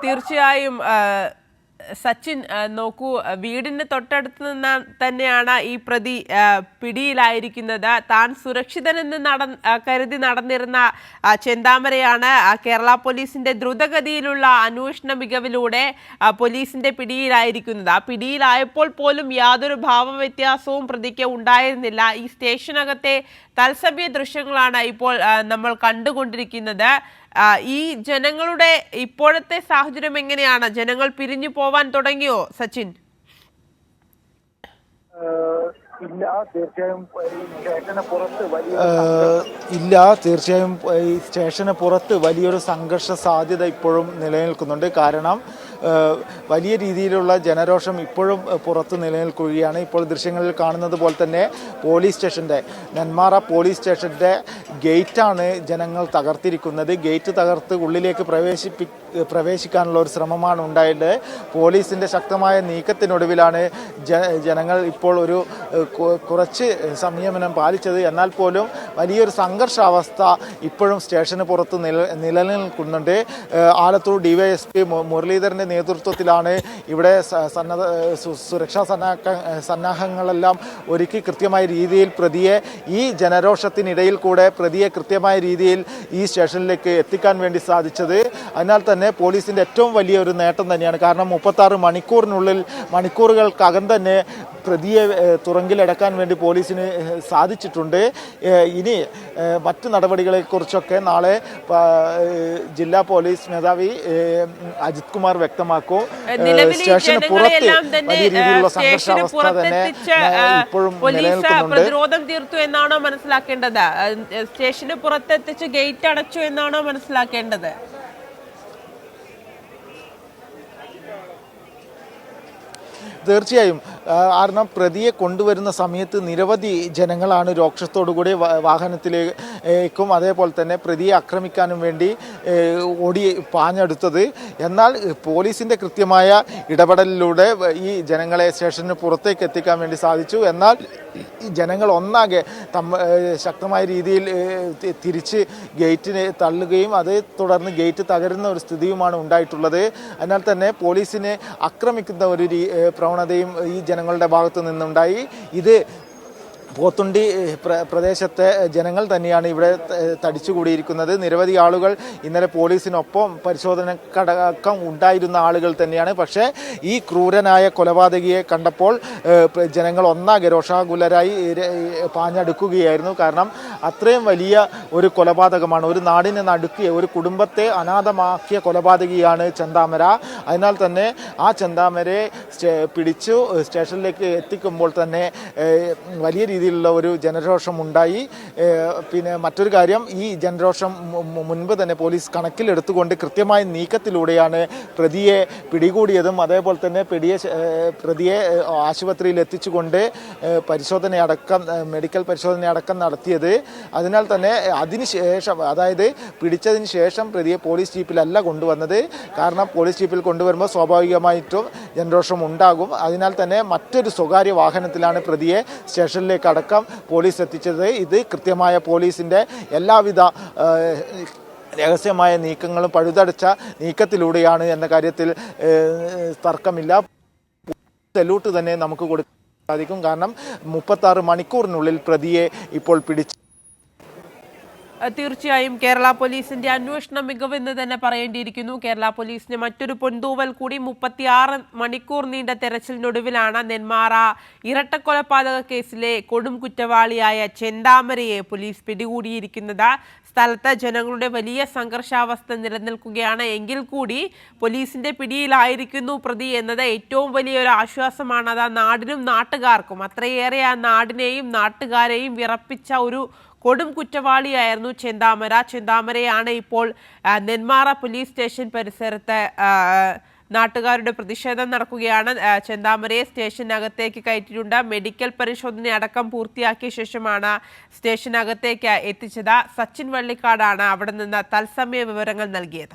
തീർച്ചയായും സച്ചിൻ നോക്കൂ, വീടിന് തൊട്ടടുത്ത് നിന്ന് തന്നെയാണ് ഈ പ്രതി പിടിയിലായിരിക്കുന്നത്. താൻ സുരക്ഷിതനെന്ന് കരുതി നടന്നിരുന്ന ചെന്താമരയാണ് കേരള പോലീസിന്റെ ദ്രുതഗതിയിലുള്ള അന്വേഷണ മികവിലൂടെ പോലീസിന്റെ പിടിയിലായിരിക്കുന്നത്. ആ പിടിയിലായപ്പോൾ പോലും യാതൊരു ഭാവവ്യത്യാസവും പ്രതിക്ക് ഉണ്ടായിരുന്നില്ല. ഈ സ്റ്റേഷനകത്തെ തത്സമയ ദൃശ്യങ്ങളാണ് ഇപ്പോൾ നമ്മൾ കണ്ടുകൊണ്ടിരിക്കുന്നത്. ഈ ജനങ്ങളുടെ ഇപ്പോഴത്തെ സാഹചര്യം എങ്ങനെയാണ്? ജനങ്ങൾ പിരിഞ്ഞു പോവാൻ തുടങ്ങിയോ സച്ചിൻ? ഇല്ല, തീർച്ചയായും ഈ സ്റ്റേഷന് പുറത്ത് വലിയൊരു സംഘർഷ സാധ്യത ഇപ്പോഴും നിലനിൽക്കുന്നുണ്ട്. കാരണം വലിയ രീതിയിലുള്ള ജനരോഷം ഇപ്പോഴും പുറത്ത് നിലനിൽക്കുകയാണ്. ഇപ്പോൾ ദൃശ്യങ്ങളിൽ കാണുന്നത് പോലെ തന്നെ പോലീസ് സ്റ്റേഷൻ്റെ നെന്മാറ പോലീസ് സ്റ്റേഷൻ്റെ ഗേറ്റാണ് ജനങ്ങൾ തകർത്തിരിക്കുന്നത്. ഗേറ്റ് തകർത്ത് ഉള്ളിലേക്ക് പ്രവേശിക്കാനുള്ള ഒരു ശ്രമമാണ് ഉണ്ടായത്. പോലീസിൻ്റെ ശക്തമായ നീക്കത്തിനൊടുവിലാണ് ജനങ്ങൾ ഇപ്പോൾ ഒരു കുറച്ച് സംയമനം പാലിച്ചത്. എന്നാൽ പോലും വലിയൊരു സംഘർഷാവസ്ഥ ഇപ്പോഴും സ്റ്റേഷന് പുറത്ത് നിലനിൽക്കുന്നുണ്ട്. ആലത്തൂർ ഡിവൈഎസ്പി മുരളീധരൻ്റെ നേതൃത്വത്തിലാണ് ഇവിടെ സുരക്ഷാ സന്നാഹങ്ങളെല്ലാം ഒരുക്കി കൃത്യമായ രീതിയിൽ പ്രതിയെ ഈ ജനരോഷത്തിനിടയിൽ കൂടെ പ്രതിയെ കൃത്യമായ രീതിയിൽ ഈ സ്റ്റേഷനിലേക്ക് എത്തിക്കാൻ വേണ്ടി സാധിച്ചത്. അതിനാൽ തന്നെ പോലീസിൻ്റെ ഏറ്റവും വലിയൊരു നേട്ടം തന്നെയാണ്. കാരണം 36 മണിക്കൂറിനുള്ളിൽ മണിക്കൂറുകൾക്കകം തന്നെ പ്രതിയെ തുറങ്കിലടക്കാൻ വേണ്ടി പോലീസിന് സാധിച്ചിട്ടുണ്ട്. ഇനി മറ്റു നടപടികളെക്കുറിച്ചൊക്കെ നാളെ ജില്ലാ പോലീസ് മേധാവി അജിത് കുമാർ വ്യക്തമാക്കും. സ്റ്റേഷന് പുറത്ത് വലിയ രീതിയിലുള്ള സംഘർഷാവസ്ഥ തന്നെ ഇപ്പോഴും നിലനിൽക്കുന്നുണ്ട്. പ്രതിരോധം തീർത്തു എന്നാണോ മനസ്സിലാക്കേണ്ടത്? സ്റ്റേഷന് പുറത്തെത്തിച്ച് ഗേറ്റ് അടച്ചു എന്നാണോ മനസ്സിലാക്കേണ്ടത്? തീർച്ചയായും, കാരണം പ്രതിയെ കൊണ്ടുവരുന്ന സമയത്ത് നിരവധി ജനങ്ങളാണ് രോക്ഷത്തോടുകൂടി വാഹനത്തിലേക്കും അതേപോലെ തന്നെ പ്രതിയെ ആക്രമിക്കാനും വേണ്ടി പാഞ്ഞെടുത്തത്. എന്നാൽ പോലീസിൻ്റെ കൃത്യമായ ഇടപെടലിലൂടെ ഈ ജനങ്ങളെ സ്റ്റേഷന് പുറത്തേക്ക് എത്തിക്കാൻ വേണ്ടി സാധിച്ചു. എന്നാൽ ഈ ജനങ്ങൾ ഒന്നാകെ ശക്തമായ രീതിയിൽ തിരിച്ച് ഗേറ്റിനെ തള്ളുകയും അതേ തുടർന്ന് ഗേറ്റ് തകരുന്ന ഒരു സ്ഥിതിയുമാണ് ഉണ്ടായിട്ടുള്ളത്. അതിനാൽ തന്നെ പോലീസിനെ ആക്രമിക്കുന്ന ഒരു പ്രവണതയും ഈ ജനങ്ങളുടെ ഭാഗത്തു നിന്നുണ്ടായി. ഇത് പോത്തുണ്ടി പ്രദേശത്തെ ജനങ്ങൾ തന്നെയാണ് ഇവിടെ തടിച്ചുകൂടിയിരിക്കുന്നത്. നിരവധി ആളുകൾ ഇന്നലെ പോലീസിനൊപ്പം പരിശോധനക്കടക്കം ഉണ്ടായിരുന്ന ആളുകൾ തന്നെയാണ്. പക്ഷേ ഈ ക്രൂരനായ കൊലപാതകിയെ കണ്ടപ്പോൾ ജനങ്ങൾ ഒന്നാകെ രോഷാകുലരായി പാഞ്ഞടുക്കുകയായിരുന്നു. കാരണം അത്രയും വലിയ ഒരു കൊലപാതകമാണ്, ഒരു നാടിനെ നടുക്കിയ, ഒരു കുടുംബത്തെ അനാഥമാക്കിയ കൊലപാതകിയാണ് ചെന്താമര. അതിനാൽ തന്നെ ആ ചെന്താമരയെ പിടിച്ചു സ്റ്റേഷനിലേക്ക് എത്തിക്കുമ്പോൾ തന്നെ വലിയ രീതിയിലുള്ള ഒരു ജനരോഷം ഉണ്ടായി. പിന്നെ മറ്റൊരു കാര്യം, ഈ ജനരോഷം മുൻപ് തന്നെ പോലീസ് കണക്കിലെടുത്തുകൊണ്ട് കൃത്യമായ നീക്കത്തിലൂടെയാണ് പ്രതിയെ പിടികൂടിയതും അതേപോലെ തന്നെ പ്രതിയെ ആശുപത്രിയിൽ എത്തിച്ചുകൊണ്ട് മെഡിക്കൽ പരിശോധനയടക്കം നടത്തിയത്. അതിനാൽ തന്നെ അതിനുശേഷം, അതായത് പിടിച്ചതിന് ശേഷം പ്രതിയെ പോലീസ് ജീപ്പിലല്ല കൊണ്ടുവന്നത്. കാരണം പോലീസ് ജീപ്പിൽ കൊണ്ടുവരുമ്പോൾ സ്വാഭാവികമായിട്ടും ജനരോഷം ഉണ്ടാകും. അതിനാൽ തന്നെ മറ്റൊരു സ്വകാര്യ വാഹനത്തിലാണ് പ്രതിയെ സ്റ്റേഷനിലേക്ക് അടക്കം പോലീസ് എത്തിച്ചത്. ഇത് കൃത്യമായ പോലീസിൻ്റെ എല്ലാവിധ രഹസ്യമായ നീക്കങ്ങളും പഴുതടച്ച നീക്കത്തിലൂടെയാണ് എന്ന കാര്യത്തിൽ തർക്കമില്ല. സല്യൂട്ട് തന്നെ നമുക്ക് കൊടുക്കാൻ സാധിക്കും. കാരണം 36 മണിക്കൂറിനുള്ളിൽ പ്രതിയെ ഇപ്പോൾ പിടിച്ചു. തീർച്ചയായും കേരള പോലീസിന്റെ അന്വേഷണ മികവ് എന്ന് തന്നെ പറയേണ്ടിയിരിക്കുന്നു. കേരള പോലീസിന് മറ്റൊരു പൊൻതൂവൽ കൂടി. 36 മണിക്കൂർ നീണ്ട തെരച്ചിലിനൊടുവിലാണ് നെന്മാറ ഇരട്ടക്കൊലപാതക കേസിലെ കൊടും കുറ്റവാളിയായ ചെന്താമരയെ പോലീസ് പിടികൂടിയിരിക്കുന്നത്. സ്ഥലത്ത് ജനങ്ങളുടെ വലിയ സംഘർഷാവസ്ഥ നിലനിൽക്കുകയാണ്. എങ്കിൽ കൂടി പോലീസിന്റെ പിടിയിലായിരിക്കുന്നു പ്രതി എന്നത് ഏറ്റവും വലിയൊരു ആശ്വാസമാണ്. അത് നാടിനും നാട്ടുകാർക്കും, അത്രയേറെ ആ നാടിനെയും നാട്ടുകാരെയും വിറപ്പിച്ച ഒരു കൊടും കുറ്റവാളിയായിരുന്നു ചെന്താമരയാണ് ഇപ്പോൾ നെന്മാറ പോലീസ് സ്റ്റേഷൻ പരിസരത്ത് നാട്ടുകാരുടെ പ്രതിഷേധം നടക്കുകയാണ്. ചെന്താമരയെ സ്റ്റേഷനകത്തേക്ക് കയറ്റിയിട്ടുണ്ട്. മെഡിക്കൽ പരിശോധന അടക്കം പൂർത്തിയാക്കിയ ശേഷമാണ് സ്റ്റേഷനകത്തേക്ക് എത്തിച്ചത്. സച്ചിൻ വള്ളിക്കാടാണ് അവിടെ നിന്ന് തത്സമയ വിവരങ്ങൾ നൽകിയത്.